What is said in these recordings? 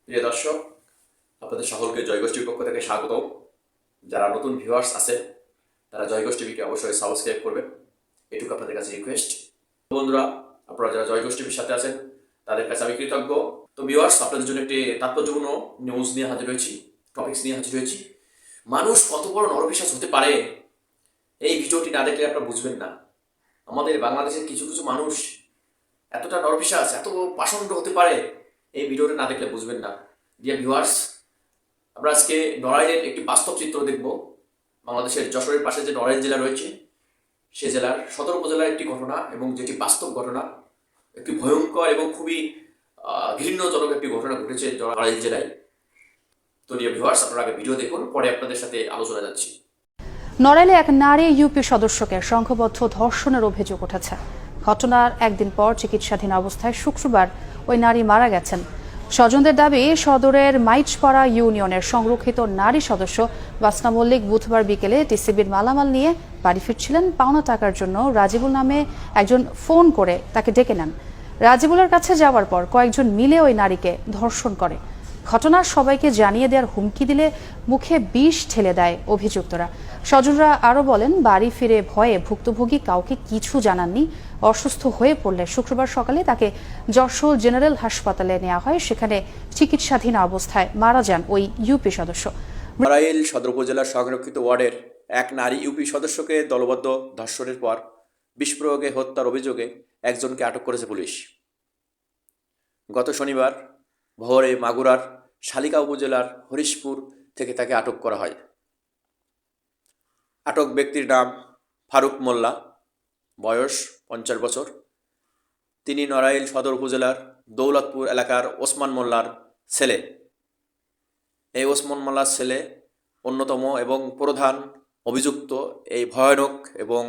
প্রিয় দর্শক, আপনাদের সকলকে জয়গোষ্ঠীর পক্ষ থেকে স্বাগত। যারা নতুন ভিউয়ার্স আছে তারা জয়গোষ্ঠী টিভিকে অবশ্যই সাবস্ক্রাইব করবেন, এটুকু আপনাদের কাছে রিকোয়েস্ট। বন্ধুরা, আপনারা যারা জয়গোষ্ঠী টিভির সাথে আছেন তাদের কাছে আমি কৃতজ্ঞ। তো ভিউয়ার্স, আপনাদের জন্য একটি তাৎপর্যপূর্ণ নিউজ নিয়ে হাজির হয়েছি, টপিকস নিয়ে হাজির হয়েছি। মানুষ কত বড় নরপিশাচ হতে পারে, এই ভিডিওটি না দেখলে আপনারা বুঝবেন না। আমাদের বাংলাদেশের কিছু কিছু মানুষ এতটা নরপিশাচ, এত পাষণ্ড হতে পারে, এই ভিডিওটা না দেখলে বুঝবেন না। ডিয়ার ভিউয়ার্স, আমরা আজকে নড়াইলের একটি বাস্তব চিত্র দেখব। বাংলাদেশের যশোরের পাশে যে নড়াইল জেলা রয়েছে, সে জেলার সদর উপজেলার একটি ঘটনা, এবং যেটি বাস্তব ঘটনা, একটি ভয়ঙ্কর এবং খুবই ঘৃণ্যজনক একটি ঘটনা ঘটেছে নড়াইল জেলায়। তো ডিয়ার ভিউয়ার্স, আপনারা আগে ভিডিও দেখুন, পরে আপনাদের সাথে আলোচনা যাচ্ছি। নড়াইলে এক নারী ইউপি সদস্যকে সংঘবদ্ধ ধর্ষণের অভিযোগ উঠেছে। ঘটনার একদিন পর চিকিৎসাধীন অবস্থায় শুক্রবার ওই নারী মারা গেছেন। স্বজনদের দাবি, সদরের মাইচপাড়া ইউনিয়নের সংরক্ষিত নারী সদস্য বাসনা মল্লিক বুধবার বিকেলে টিসিবির মালামাল নিয়ে বাড়ি ফিরছিলেন। পাওনা টাকার জন্য রাজিবুল নামে একজন ফোন করে তাকে ডেকে নেন। রাজিবুলের কাছে যাওয়ার পর কয়েকজন মিলে ওই নারীকে ধর্ষণ করে। ঘটনার সবাইকে জানিয়ে দেওয়ার হুমকি দিলে মুখে বিষ ঢেলে দেয় অভিযুক্তরা। স্বজনরা আরও বলেন, বাড়ি ফিরে ভয়ে ভুক্তভোগী কাউকে কিছু জানাননি। অসুস্থ হয়ে পড়লে শুক্রবার সকালে তাকে যশোর জেনারেল হাসপাতালে নেওয়া হয়। সেখানে চিকিৎসাধীন অবস্থায় মারা যান ওই ইউপি সদস্য। নড়াইল সদর উপজেলার সংরক্ষিত ওয়ার্ডের এক নারী ইউপি সদস্যকে দলবদ্ধ ধর্ষণের পর বিস্ফোরকে হত্যার অভিযোগে একজনকে আটক করেছে পুলিশ। গত শনিবার ভোরে মাগুরার শালিকা উপজেলার হরিশপুর থেকে তাকে আটক করা হয়। আটক ব্যক্তির নাম ফারুক মোল্লা, বয়স 50 বছর। তিনি নড়াইল সদর উপজেলার দৌলতপুর এলাকার ওসমান মোল্লার ছেলে। এই ওসমান মোল্লার ছেলে অন্যতম এবং প্রধান অভিযুক্ত এই ভয়ানক এবং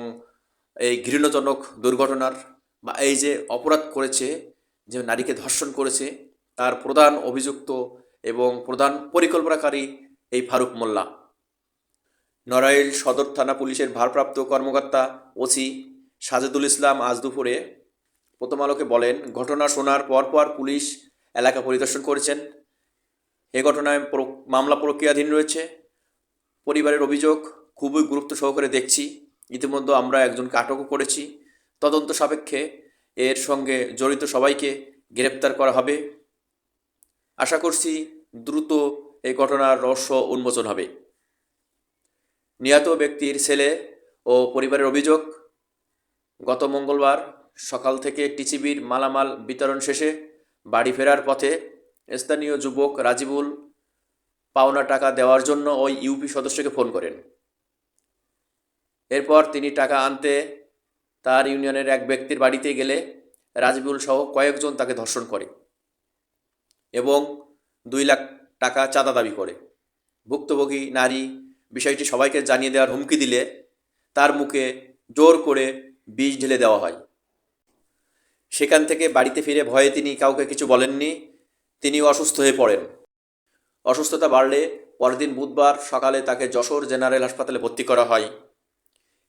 এই ঘৃণ্যজনক দুর্ঘটনার বা এই যে অপরাধ করেছে, যে নারীকে ধর্ষণ করেছে, তার প্রধান অভিযুক্ত এবং প্রধান পরিকল্পনাকারী এই ফারুক মোল্লা। নড়াইল সদর থানা পুলিশের ভারপ্রাপ্ত কর্মকর্তা ওসি সাজেদুল ইসলাম আজ দুপুরে প্রথম আলোকে বলেন, ঘটনা শোনার পরপর পুলিশ এলাকা পরিদর্শন করেছেন। এ ঘটনায় মামলা প্রক্রিয়াধীন রয়েছে। পরিবারের অভিযোগ খুবই গুরুত্ব সহকারে দেখছি। ইতিমধ্যে আমরা একজনকে আটকও করেছি। তদন্ত সাপেক্ষে এর সঙ্গে জড়িত সবাইকে গ্রেপ্তার করা হবে। আশা করছি দ্রুত এই ঘটনার রহস্য উন্মোচন হবে। নিহত ব্যক্তির ছেলে ও পরিবারের অভিযোগ, গত মঙ্গলবার সকাল থেকে টিসিবির মালামাল বিতরণ শেষে বাড়ি ফেরার পথে স্থানীয় যুবক রাজিবুল পাওনা টাকা দেওয়ার জন্য ওই ইউপি সদস্যকে ফোন করেন। এরপর তিনি টাকা আনতে তার ইউনিয়নের এক ব্যক্তির বাড়িতে গেলে রাজিবুল সহ কয়েকজন তাকে ধর্ষণ করে এবং 2 লাখ টাকা চাঁদা দাবি করে। ভুক্তভোগী নারী বিষয়টি সবাইকে জানিয়ে দেওয়ার হুমকি দিলে তার মুখে জোর করে বিষ ঢেলে দেওয়া হয়। সেখান থেকে বাড়িতে ফিরে ভয়ে তিনি কাউকে কিছু বলেননি। তিনি অসুস্থ হয়ে পড়েন। অসুস্থতা বাড়লে পরদিন বুধবার সকালে তাকে যশোর জেনারেল হাসপাতালে ভর্তি করা হয়।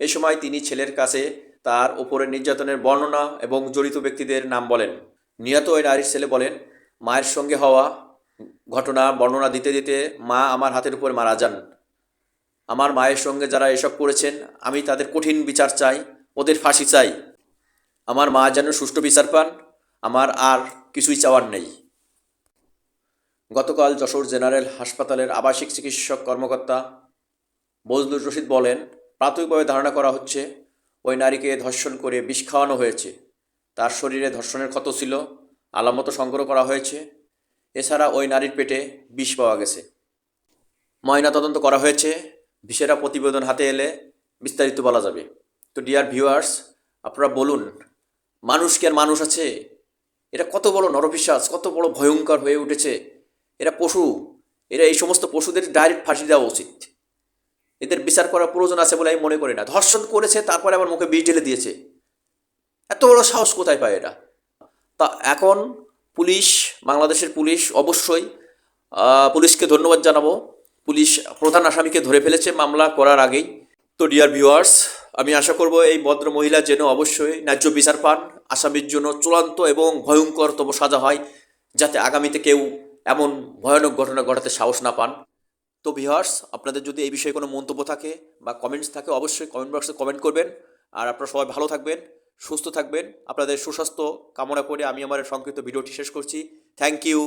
এ সময় তিনি ছেলের কাছে তার ওপরে নির্যাতনের বর্ণনা এবং জড়িত ব্যক্তিদের নাম বলেন। নিহত ওই নারীর ছেলে বলেন, মায়ের সঙ্গে হওয়া ঘটনা বর্ণনা দিতে দিতে মা আমার হাতের উপর মারা যান। আমার মায়ের সঙ্গে যারা এসব করেছেন, আমি তাদের কঠিন বিচার চাই, ওদের ফাঁসি চাই। আমার মা যেন সুষ্ঠু বিচার পান, আমার আর কিছুই চাওয়ার নেই। গতকাল যশোর জেনারেল হাসপাতালের আবাসিক চিকিৎসক কর্মকর্তা বজলুর রশিদ বলেন, প্রাথমিকভাবে ধারণা করা হচ্ছে ওই নারীকে ধর্ষণ করে বিষ খাওয়ানো হয়েছে। তার শরীরে ধর্ষণের ক্ষত ছিল, আলামতও সংগ্রহ করা হয়েছে। এছাড়া ওই নারীর পেটে বিষ পাওয়া গেছে। ময়নাতদন্ত করা হয়েছে। ভিসেরা প্রতিবেদন হাতে এলে বিস্তারিত বলা যাবে। তো ডিয়ার ভিউয়ার্স, আপনারা বলুন, মানুষ কি আর মানুষ আছে? এরা কত বড় নরপিশাচ, কত বড় ভয়ঙ্কর হয়ে উঠেছে। এরা পশু। এরা এই সমস্ত পশুদের ডাইরেক্ট ফাঁসি দেওয়া উচিত। এদের বিচার করার প্রয়োজন আছে বলে আমি মনে করি না। ধর্ষণ করেছে, তারপরে আমার মুখে বিষ ঢেলে দিয়েছে। এত বড় সাহস কোথায় পায় এরা? তা এখন পুলিশ, বাংলাদেশের পুলিশ, অবশ্যই পুলিশকে ধন্যবাদ জানাবো। পুলিশ প্রধান আসামিকে ধরে ফেলেছে মামলা করার আগেই। তো ডিয়ার ভিউয়ার্স, আমি আশা করব এই ভদ্র মহিলা যেন অবশ্যই ন্যায্য বিচার পান। আসামির জন্য চূড়ান্ত এবং ভয়ঙ্করতম সাজা হয়, যাতে আগামীতে কেউ এমন ভয়ানক ঘটনা ঘটাতে সাহস না পান। তো ভিউয়ার্স, আপনাদের যদি এই বিষয়ে কোনো মন্তব্য থাকে বা কমেন্টস থাকে, অবশ্যই কমেন্ট বক্সে কমেন্ট করবেন। আর আপনারা সবাই ভালো থাকবেন, সুস্থ থাকবেন। আপনাদের সুস্বাস্থ্য কামনা করে আমি আমার সংক্ষিপ্ত ভিডিওটি শেষ করছি। Thank you.